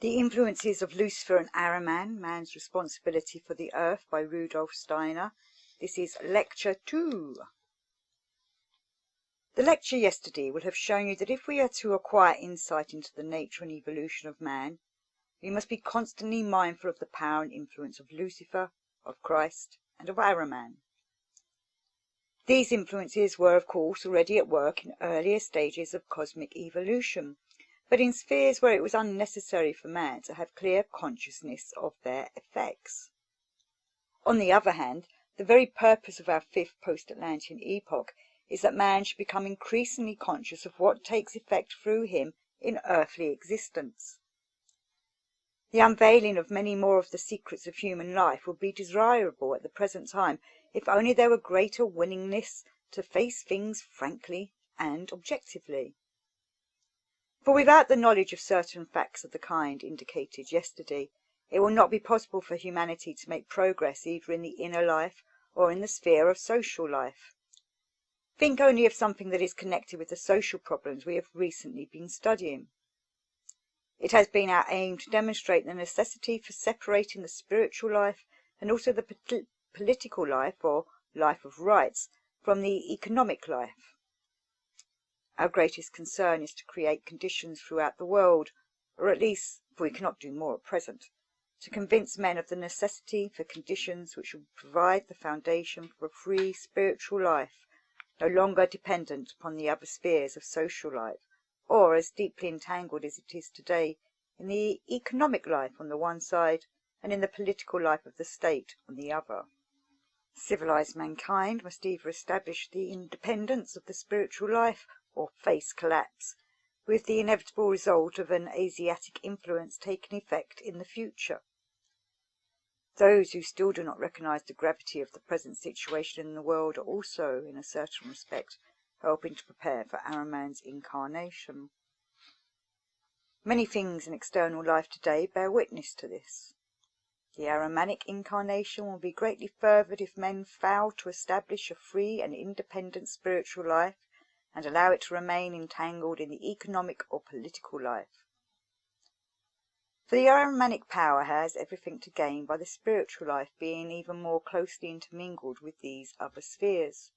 The Influences of Lucifer Ahriman, Man's Responsibility for the Earth by Rudolf Steiner. This is Lecture 2. The lecture yesterday will have shown you that if we are to acquire insight into the nature and evolution of man, we must be constantly mindful of the power and influence of Lucifer, of Christ, and of Ahriman. These influences were, of course, already at work in earlier stages of cosmic evolution, but in spheres where it was unnecessary for man to have clear consciousness of their effects. On the other hand, the very purpose of our fifth post-Atlantean epoch is that man should become increasingly conscious of what takes effect through him in earthly existence. The unveiling of many more of the secrets of human life would be desirable at the present time if only there were greater willingness to face things frankly and objectively. For without the knowledge of certain facts of the kind indicated yesterday, it will not be possible for humanity to make progress either in the inner life or in the sphere of social life. Think only of something that is connected with the social problems we have recently been studying. It has been our aim to demonstrate the necessity for separating the spiritual life and also the political life or life of rights from the economic life. Our greatest concern is to create conditions throughout the world, or at least, for we cannot do more at present, to convince men of the necessity for conditions which will provide the foundation for a free spiritual life, no longer dependent upon the other spheres of social life, or as deeply entangled as it is today in the economic life on the one side and in the political life of the state on the other. Civilized mankind must either establish the independence of the spiritual life or face collapse, with the inevitable result of an Asiatic influence taking effect in the future. Those who still do not recognize the gravity of the present situation in the world are also, in a certain respect, helping to prepare for Ahriman's incarnation. Many things in external life today bear witness to this. The Ahrimanic incarnation will be greatly furthered if men fail to establish a free and independent spiritual life and allow it to remain entangled in the economic or political life. For the Ahrimanic power has everything to gain by the spiritual life being even more closely intermingled with these other spheres.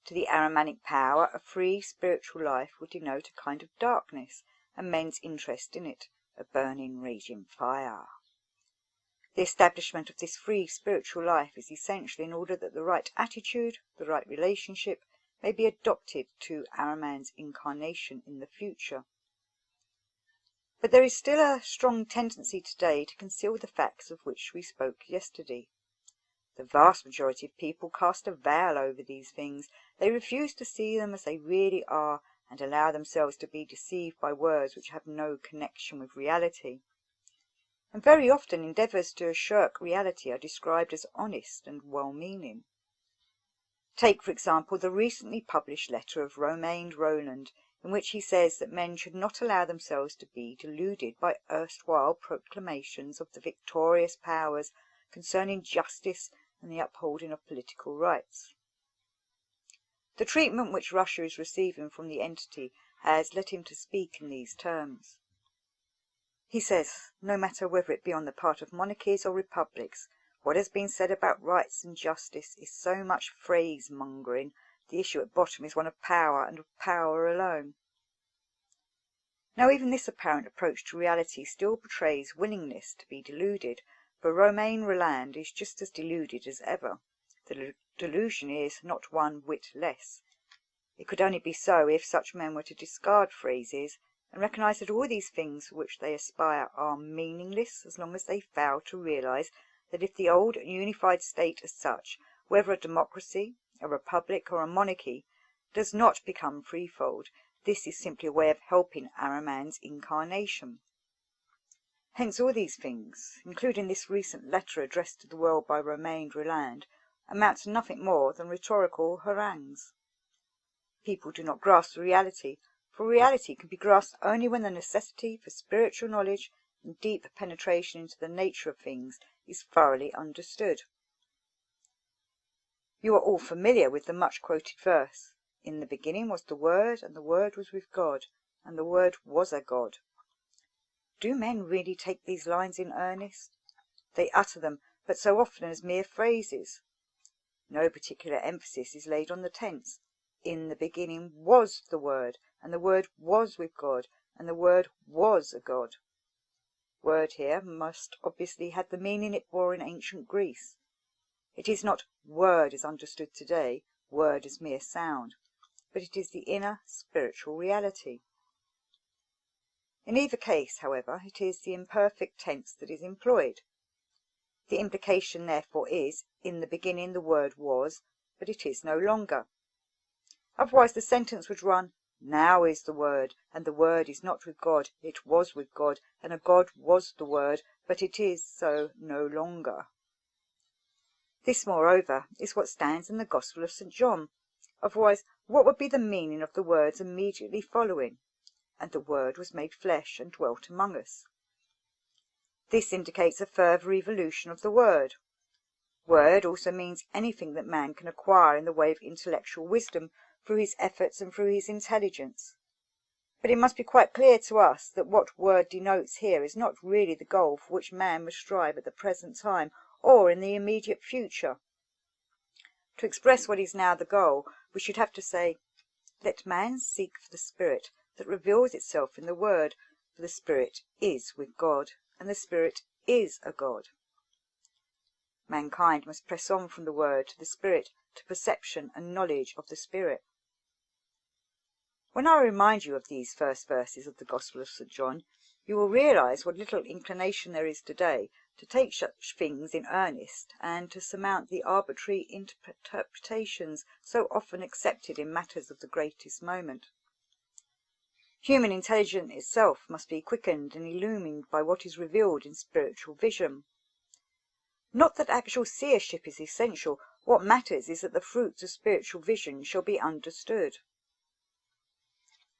To the Ahrimanic power, a free spiritual life would denote a kind of darkness, and men's interest in it, a burning, raging fire. The establishment of this free spiritual life is essential in order that the right attitude, the right relationship, may be adopted to Ahriman's incarnation in the future. But there is still a strong tendency today to conceal the facts of which we spoke yesterday. The vast majority of people cast a veil over these things. They refuse to see them as they really are and allow themselves to be deceived by words which have no connection with reality. And very often endeavours to shirk reality are described as honest and well-meaning. Take, for example, the recently published letter of Romain Rolland, in which he says that men should not allow themselves to be deluded by erstwhile proclamations of the victorious powers concerning justice and the upholding of political rights. The treatment which Russia is receiving from the entity has led him to speak in these terms. He says, no matter whether it be on the part of monarchies or republics, what has been said about rights and justice is so much phrase-mongering. The issue at bottom is one of power, and of power alone. Now even this apparent approach to reality still betrays willingness to be deluded, for Romain Rolland is just as deluded as ever. The delusion is not one whit less. It could only be so if such men were to discard phrases and recognize that all these things for which they aspire are meaningless as long as they fail to realize that if the old and unified state as such, whether a democracy, a republic, or a monarchy, does not become threefold, this is simply a way of helping Ahriman's incarnation. Hence all these things, including this recent letter addressed to the world by Romain Rolland, amount to nothing more than rhetorical harangues. People do not grasp the reality, for reality can be grasped only when the necessity for spiritual knowledge and deep penetration into the nature of things is thoroughly understood. You are all familiar with the much-quoted verse, "In the beginning was the Word, and the Word was with God, and the Word was a God." do men really take these lines in earnest? They utter them, but so often as mere phrases. No particular emphasis is laid on the tense. In the beginning was the Word, and the Word was with God, and the Word was a God. Word here must obviously have the meaning it bore in ancient Greece. It is not word as understood today, word as mere sound, but it is the inner spiritual reality. In either case, however, it is the imperfect tense that is employed. The implication therefore is, in the beginning the Word was, but it is no longer. Otherwise the sentence would run, now is the Word, and the Word is not with God, it was with God, and a God was the Word, but it is so no longer. This, moreover, is what stands in the Gospel of St. John. Otherwise, what would be the meaning of the words immediately following? And the Word was made flesh and dwelt among us. This indicates a further evolution of the word. Word also means anything that man can acquire in the way of intellectual wisdom through his efforts and through his intelligence. But it must be quite clear to us that what word denotes here is not really the goal for which man must strive at the present time or in the immediate future. To express what is now the goal, we should have to say, let man seek for the Spirit that reveals itself in the Word, for the Spirit is with God, and the Spirit is a God. Mankind must press on from the Word to the Spirit, to perception and knowledge of the Spirit. When I remind you of these first verses of the Gospel of St. John, you will realize what little inclination there is today to take such things in earnest and to surmount the arbitrary interpretations so often accepted in matters of the greatest moment. Human intelligence itself must be quickened and illumined by what is revealed in spiritual vision. Not that actual seership is essential. What matters is that the fruits of spiritual vision shall be understood.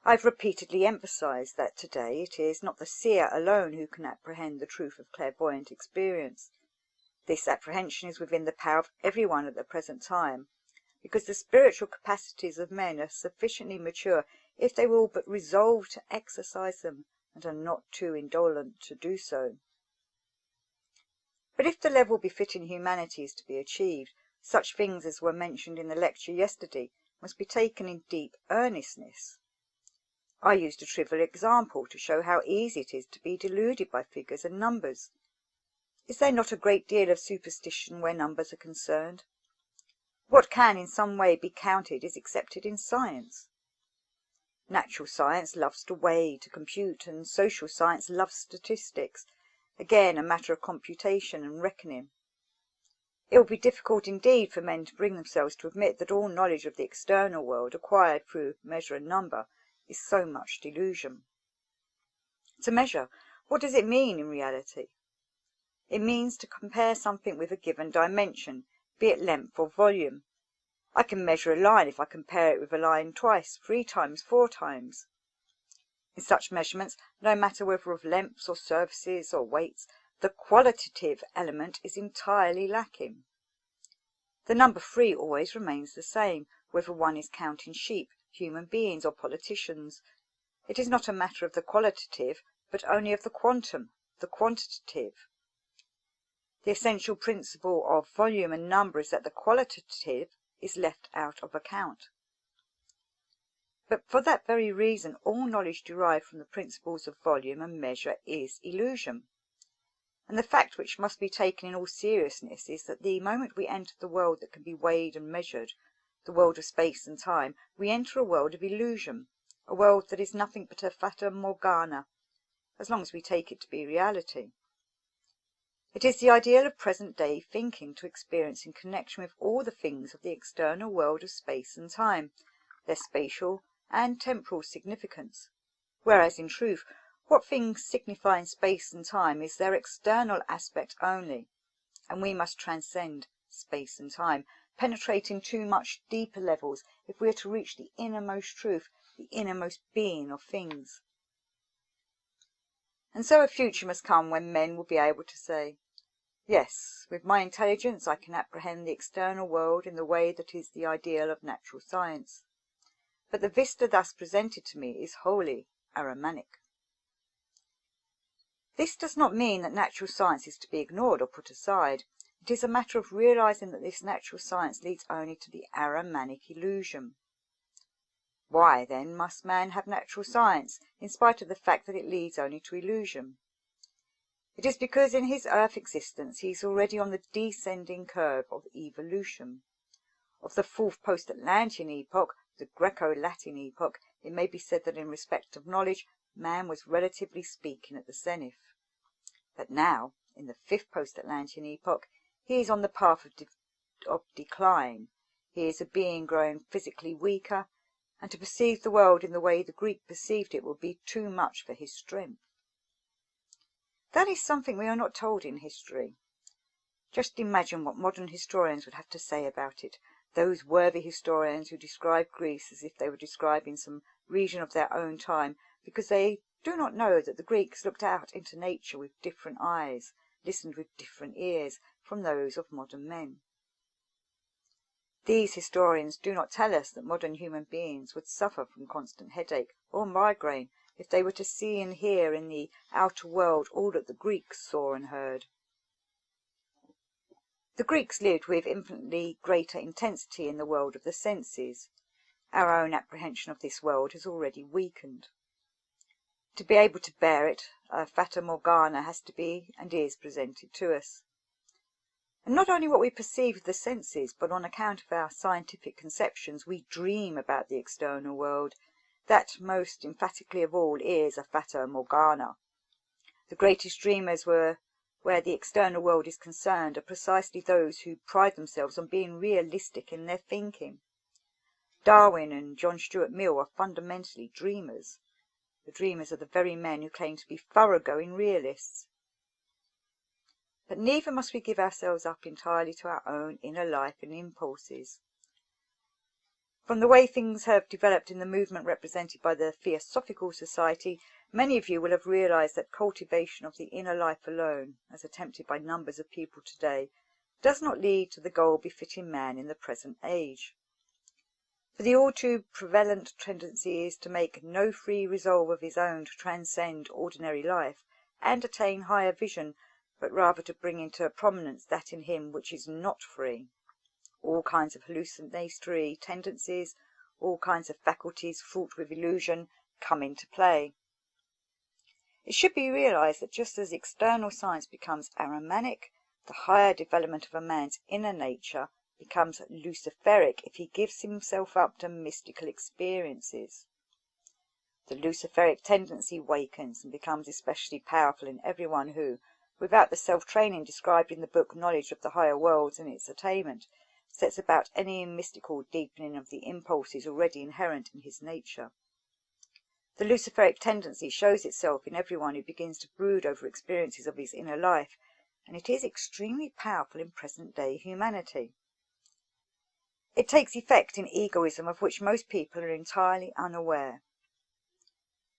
I've repeatedly emphasized that today it is not the seer alone who can apprehend the truth of clairvoyant experience. This apprehension is within the power of everyone at the present time, because the spiritual capacities of men are sufficiently mature if they will but resolve to exercise them and are not too indolent to do so. But if the level befitting humanity is to be achieved, such things as were mentioned in the lecture yesterday must be taken in deep earnestness. I used a trivial example to show how easy it is to be deluded by figures and numbers. Is there not a great deal of superstition where numbers are concerned? What can in some way be counted is accepted in science. Natural science loves to weigh, to compute, and social science loves statistics, again a matter of computation and reckoning. It will be difficult indeed for men to bring themselves to admit that all knowledge of the external world acquired through measure and number is so much delusion. To measure, what does it mean in reality? It means to compare something with a given dimension, be it length or volume. I can measure a line if I compare it with a line twice, 3 times, 4 times. In such measurements, no matter whether of lengths or surfaces or weights, the qualitative element is entirely lacking. The number 3 always remains the same, whether one is counting sheep, human beings, or politicians. It is not a matter of the qualitative, but only of the quantum, the quantitative. The essential principle of volume and number is that the qualitative is left out of account. But for that very reason, all knowledge derived from the principles of volume and measure is illusion. And the fact which must be taken in all seriousness is that the moment we enter the world that can be weighed and measured, the world of space and time, we enter a world of illusion, a world that is nothing but a fata morgana, as long as we take it to be reality. It is the ideal of present-day thinking to experience in connection with all the things of the external world of space and time, their spatial and temporal significance, whereas in truth, what things signify in space and time is their external aspect only, and we must transcend space and time, penetrating to much deeper levels if we are to reach the innermost truth, the innermost being of things. And so a future must come when men will be able to say, yes, with my intelligence I can apprehend the external world in the way that is the ideal of natural science. But the vista thus presented to me is wholly Ahrimanic. This does not mean that natural science is to be ignored or put aside. It is a matter of realizing that this natural science leads only to the Ahrimanic illusion. Why, then, must man have natural science, in spite of the fact that it leads only to illusion? It is because in his earth existence he is already on the descending curve of evolution. Of the fourth post-Atlantean epoch, the Greco-Latin epoch, it may be said that in respect of knowledge, man was relatively speaking at the zenith. But now, in the fifth post-Atlantean epoch, he is on the path of decline. He is a being growing physically weaker, and to perceive the world in the way the Greek perceived it would be too much for his strength. That is something we are not told in history. Just imagine what modern historians would have to say about it, those worthy historians who describe Greece as if they were describing some region of their own time, because they do not know that the Greeks looked out into nature with different eyes, listened with different ears from those of modern men. These historians do not tell us that modern human beings would suffer from constant headache or migraine if they were to see and hear in the outer world all that the Greeks saw and heard. The Greeks lived with infinitely greater intensity in the world of the senses. Our own apprehension of this world has already weakened. To be able to bear it, a fata morgana has to be and is presented to us. And not only what we perceive with the senses, but on account of our scientific conceptions, we dream about the external world. That, most emphatically of all, is a fata morgana. The greatest dreamers where the external world is concerned are precisely those who pride themselves on being realistic in their thinking. Darwin and John Stuart Mill are fundamentally dreamers. The dreamers are the very men who claim to be thoroughgoing realists. But neither must we give ourselves up entirely to our own inner life and impulses. From the way things have developed in the movement represented by the Theosophical Society, many of you will have realized that cultivation of the inner life alone, as attempted by numbers of people today, does not lead to the goal befitting man in the present age. For the all too prevalent tendency is to make no free resolve of his own to transcend ordinary life and attain higher vision, but rather to bring into prominence that in him which is not free. All kinds of hallucinatory tendencies, all kinds of faculties fraught with illusion, come into play. It should be realized that just as external science becomes Ahrimanic, the higher development of a man's inner nature becomes Luciferic if he gives himself up to mystical experiences. The Luciferic tendency wakens and becomes especially powerful in everyone who, without the self-training described in the book Knowledge of the Higher Worlds and its Attainment, sets about any mystical deepening of the impulses already inherent in his nature. The Luciferic tendency shows itself in everyone who begins to brood over experiences of his inner life, and it is extremely powerful in present-day humanity. It takes effect in egoism of which most people are entirely unaware.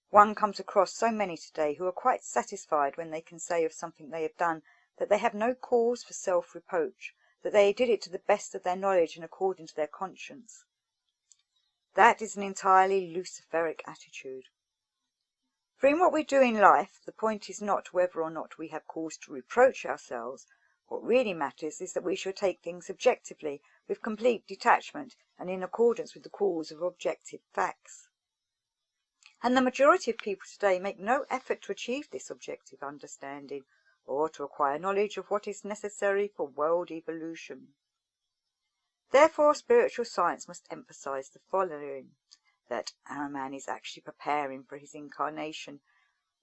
One comes across so many today who are quite satisfied when they can say of something they have done that they have no cause for self-reproach, that they did it to the best of their knowledge and according to their conscience. That is an entirely Luciferic attitude. For in what we do in life, the point is not whether or not we have cause to reproach ourselves. What really matters is that we shall take things objectively, with complete detachment, and in accordance with the rules of objective facts. And the majority of people today make no effort to achieve this objective understanding, or to acquire knowledge of what is necessary for world evolution. Therefore, spiritual science must emphasize the following, that our man is actually preparing for his incarnation,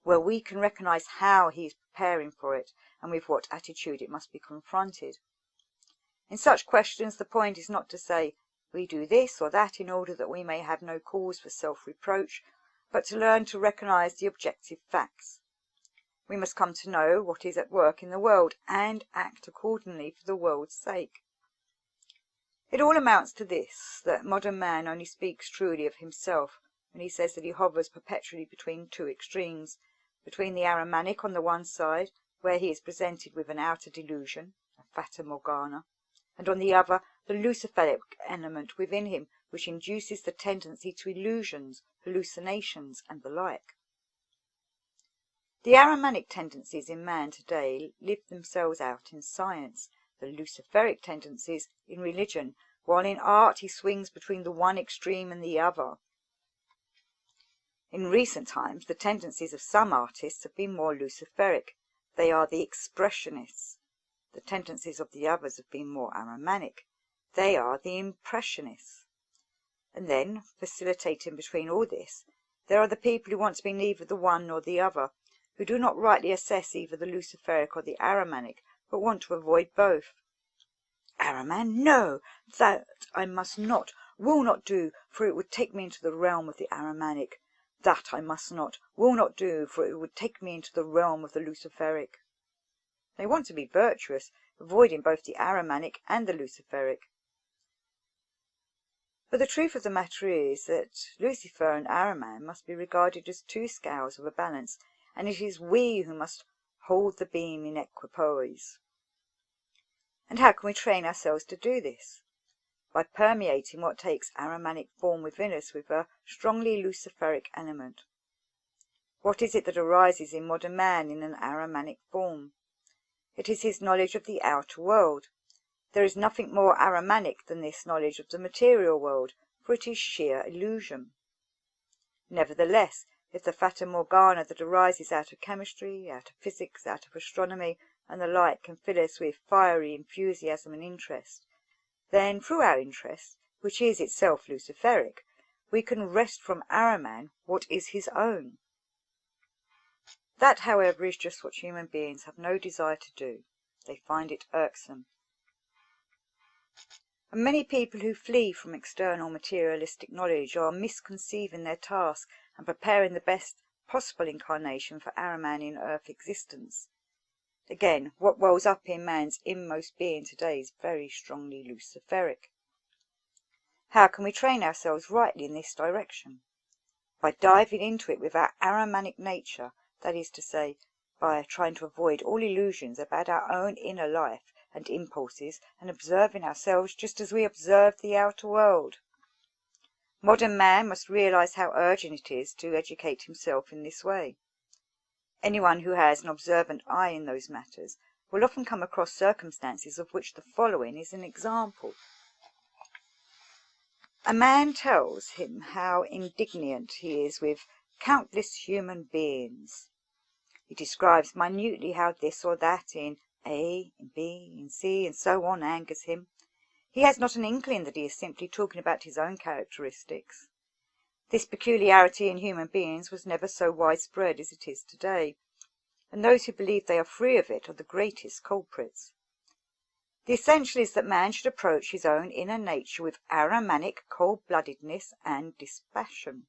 where we can recognize how he is preparing for it, and with what attitude it must be confronted. In such questions, the point is not to say, we do this or that in order that we may have no cause for self-reproach, but to learn to recognize the objective facts. We must come to know what is at work in the world, and act accordingly for the world's sake. It all amounts to this, that modern man only speaks truly of himself when he says that he hovers perpetually between two extremes, between the Ahrimanic on the one side, where he is presented with an outer delusion, a fata morgana, and on the other, the Luciferic element within him, which induces the tendency to illusions, hallucinations, and the like. The Ahrimanic tendencies in man today live themselves out in science, the Luciferic tendencies in religion, while in art he swings between the one extreme and the other. In recent times, the tendencies of some artists have been more Luciferic. They are the expressionists. The tendencies of the others have been more Ahrimanic. They are the impressionists. And then, facilitating between all this, there are the people who want to be neither the one nor the other, who do not rightly assess either the Luciferic or the Ahrimanic, but want to avoid both. Ahriman, no, that I must not, will not do, for it would take me into the realm of the Ahrimanic. That I must not, will not do, for it would take me into the realm of the Luciferic. They want to be virtuous, avoiding both the Ahrimanic and the Luciferic. But the truth of the matter is that Lucifer and Ahriman must be regarded as two scales of a balance, and it is we who must hold the beam in equipoise. And how can we train ourselves to do this? By permeating what takes Ahrimanic form within us with a strongly Luciferic element. What is it that arises in modern man in an Ahrimanic form? It is his knowledge of the outer world. There is nothing more Ahrimanic than this knowledge of the material world, for it is sheer illusion. Nevertheless, if the Fata Morgana that arises out of chemistry, out of physics, out of astronomy, and the like can fill us with fiery enthusiasm and interest, then through our interest, which is itself Luciferic, we can wrest from Ahriman what is his own. That, however, is just what human beings have no desire to do. They find it irksome. And many people who flee from external materialistic knowledge are misconceiving their task and preparing the best possible incarnation for Ahriman in earth existence. Again, what wells up in man's inmost being today is very strongly Luciferic. How can we train ourselves rightly in this direction? By diving into it with our Ahrimanic nature, that is to say, by trying to avoid all illusions about our own inner life and impulses, and observing ourselves just as we observe the outer world. Modern man must realize how urgent it is to educate himself in this way. Anyone who has an observant eye in those matters will often come across circumstances of which the following is an example. A man tells him how indignant he is with countless human beings. He describes minutely how this or that in A, in B, in C, and so on angers him. He has not an inkling that he is simply talking about his own characteristics. This peculiarity in human beings was never so widespread as it is today, and those who believe they are free of it are the greatest culprits. The essential is that man should approach his own inner nature with Ahrimanic cold-bloodedness and dispassion.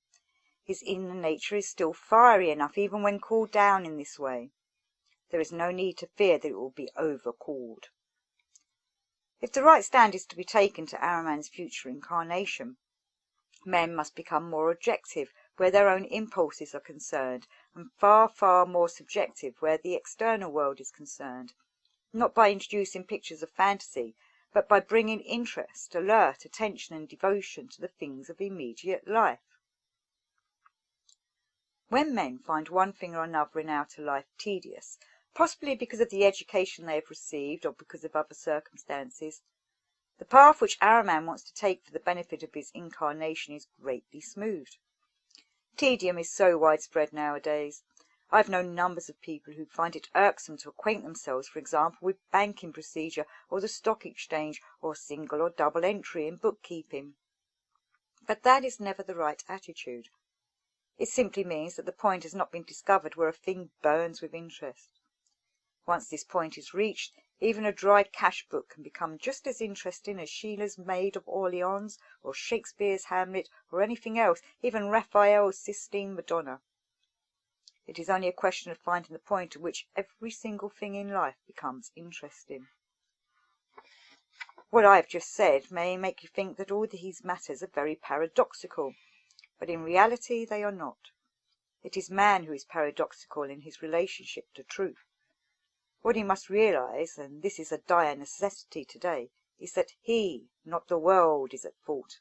His inner nature is still fiery enough even when cooled down in this way. There is no need to fear that it will be over-cooled. If the right stand is to be taken to Ahriman's future incarnation, men must become more objective where their own impulses are concerned, and far, far more subjective where the external world is concerned, not by introducing pictures of fantasy, but by bringing interest, alert attention and devotion to the things of immediate life. When men find one thing or another in outer life tedious, possibly because of the education they have received or because of other circumstances, the path which Ahriman wants to take for the benefit of his incarnation is greatly smoothed. Tedium is so widespread nowadays. I have known numbers of people who find it irksome to acquaint themselves, for example, with banking procedure or the stock exchange or single or double entry in bookkeeping. But that is never the right attitude. It simply means that the point has not been discovered where a thing burns with interest. Once this point is reached, even a dry cash book can become just as interesting as Sheila's Maid of Orleans, or Shakespeare's Hamlet, or anything else, even Raphael's Sistine Madonna. It is only a question of finding the point at which every single thing in life becomes interesting. What I have just said may make you think that all these matters are very paradoxical, but in reality they are not. It is man who is paradoxical in his relationship to truth. What he must realize, and this is a dire necessity today, is that he, not the world, is at fault.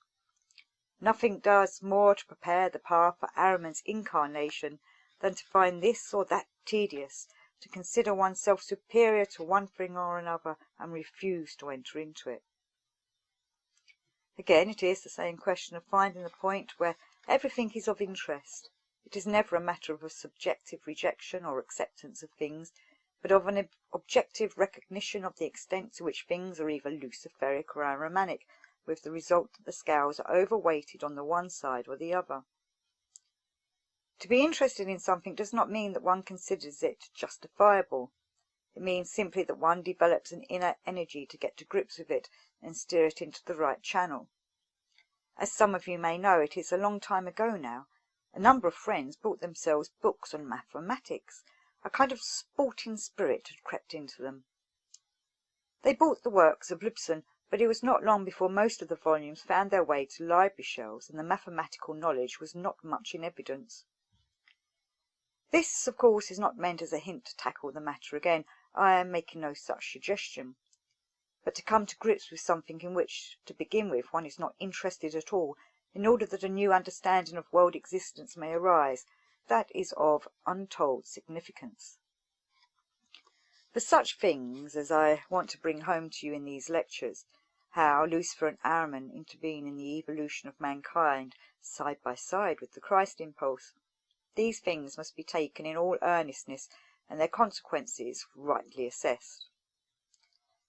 Nothing does more to prepare the path for Ahriman's incarnation than to find this or that tedious, to consider oneself superior to one thing or another, and refuse to enter into it. Again, it is the same question of finding the point where everything is of interest. It is never a matter of a subjective rejection or acceptance of things, but of an objective recognition of the extent to which things are either Luciferic or Ahrimanic, with the result that the scales are overweighted on the one side or the other. To be interested in something does not mean that one considers it justifiable. It means simply that one develops an inner energy to get to grips with it and steer it into the right channel. As some of you may know, it is a long time ago now. A number of friends bought themselves books on mathematics. A kind of sporting spirit had crept into them. They bought the works of Lucifer, but it was not long before most of the volumes found their way to library shelves, and the mathematical knowledge was not much in evidence. This, of course, is not meant as a hint to tackle the matter again. I am making no such suggestion. But to come to grips with something in which, to begin with, one is not interested at all, in order that a new understanding of world existence may arise, that is of untold significance. For such things as I want to bring home to you in these lectures, how Lucifer and Ahriman intervene in the evolution of mankind side by side with the Christ impulse, these things must be taken in all earnestness and their consequences rightly assessed.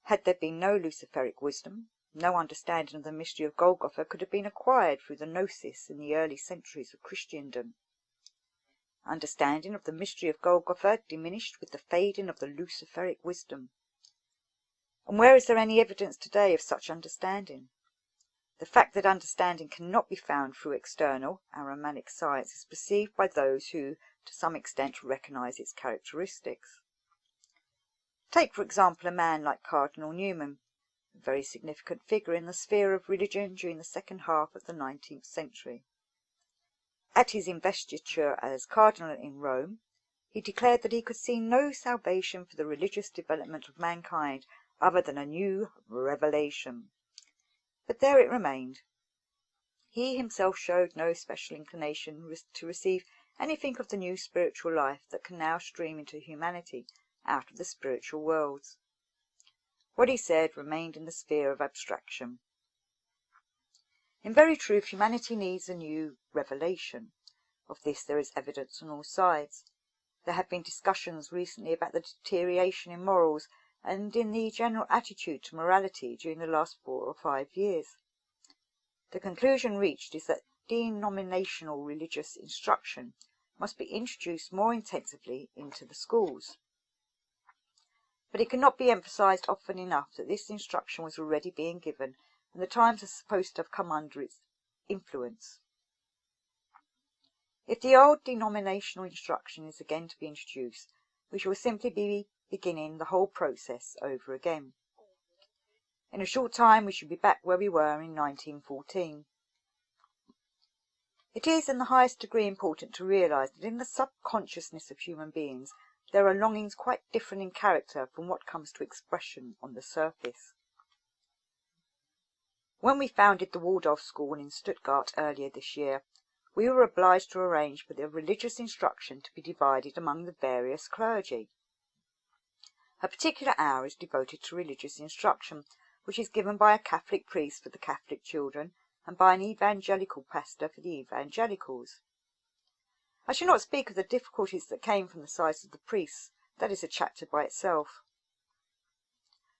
Had there been no Luciferic wisdom, no understanding of the mystery of Golgotha could have been acquired through the Gnosis in the early centuries of Christendom. Understanding of the mystery of Golgotha diminished with the fading of the Luciferic wisdom. And where is there any evidence today of such understanding? The fact that understanding cannot be found through external, Ahrimanic science is perceived by those who, to some extent, recognize its characteristics. Take, for example, a man like Cardinal Newman, a very significant figure in the sphere of religion during the second half of the 19th century. At his investiture as cardinal in Rome, he declared that he could see no salvation for the religious development of mankind other than a new revelation. But there it remained. He himself showed no special inclination to receive anything of the new spiritual life that can now stream into humanity out of the spiritual worlds. What he said remained in the sphere of abstraction. In very truth, humanity needs a new revelation. Of this there is evidence on all sides. There have been discussions recently about the deterioration in morals and in the general attitude to morality during the last 4 or 5 years. The conclusion reached is that denominational religious instruction must be introduced more intensively into the schools. But it cannot be emphasized often enough that this instruction was already being given, and the times are supposed to have come under its influence. If the old denominational instruction is again to be introduced, we shall simply be beginning the whole process over again. In a short time we shall be back where we were in 1914. It is in the highest degree important to realize that in the subconsciousness of human beings there are longings quite different in character from what comes to expression on the surface. When we founded the Waldorf School in Stuttgart earlier this year, we were obliged to arrange for the religious instruction to be divided among the various clergy. A particular hour is devoted to religious instruction, which is given by a Catholic priest for the Catholic children and by an evangelical pastor for the evangelicals. I shall not speak of the difficulties that came from the size of the priests. That is a chapter by itself.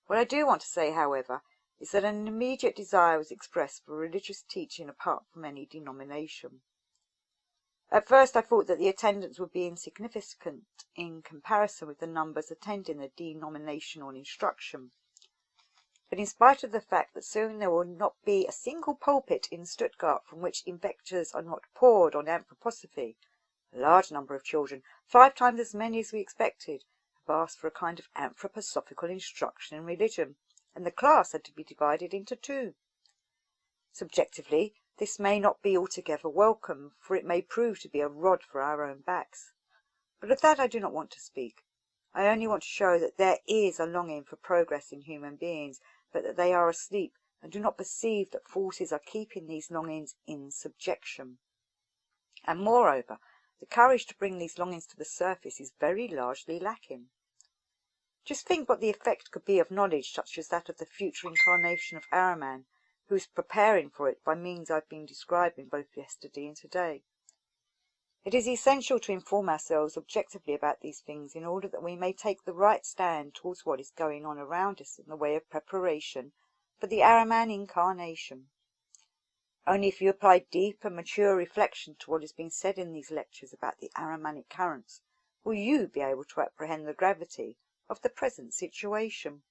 What I do want to say, however, is that an immediate desire was expressed for religious teaching apart from any denomination. At first I thought that the attendance would be insignificant in comparison with the numbers attending the denominational instruction. But in spite of the fact that soon there will not be a single pulpit in Stuttgart from which invectives are not poured on anthroposophy, a large number of children, 5 times as many as we expected, have asked for a kind of anthroposophical instruction in religion, and the class had to be divided into 2. Subjectively, this may not be altogether welcome, for it may prove to be a rod for our own backs. But of that I do not want to speak. I only want to show that there is a longing for progress in human beings, but that they are asleep and do not perceive that forces are keeping these longings in subjection. And moreover, The courage to bring these longings to the surface is very largely lacking. Just think what the effect could be of knowledge such as that of the future incarnation of Ahriman, who is preparing for it by means I've been describing both yesterday and today. It is essential to inform ourselves objectively about these things in order that we may take the right stand towards what is going on around us in the way of preparation for the Ahriman incarnation. Only if you apply deep and mature reflection to what has been said in these lectures about the Ahrimanic currents will you be able to apprehend the gravity of the present situation.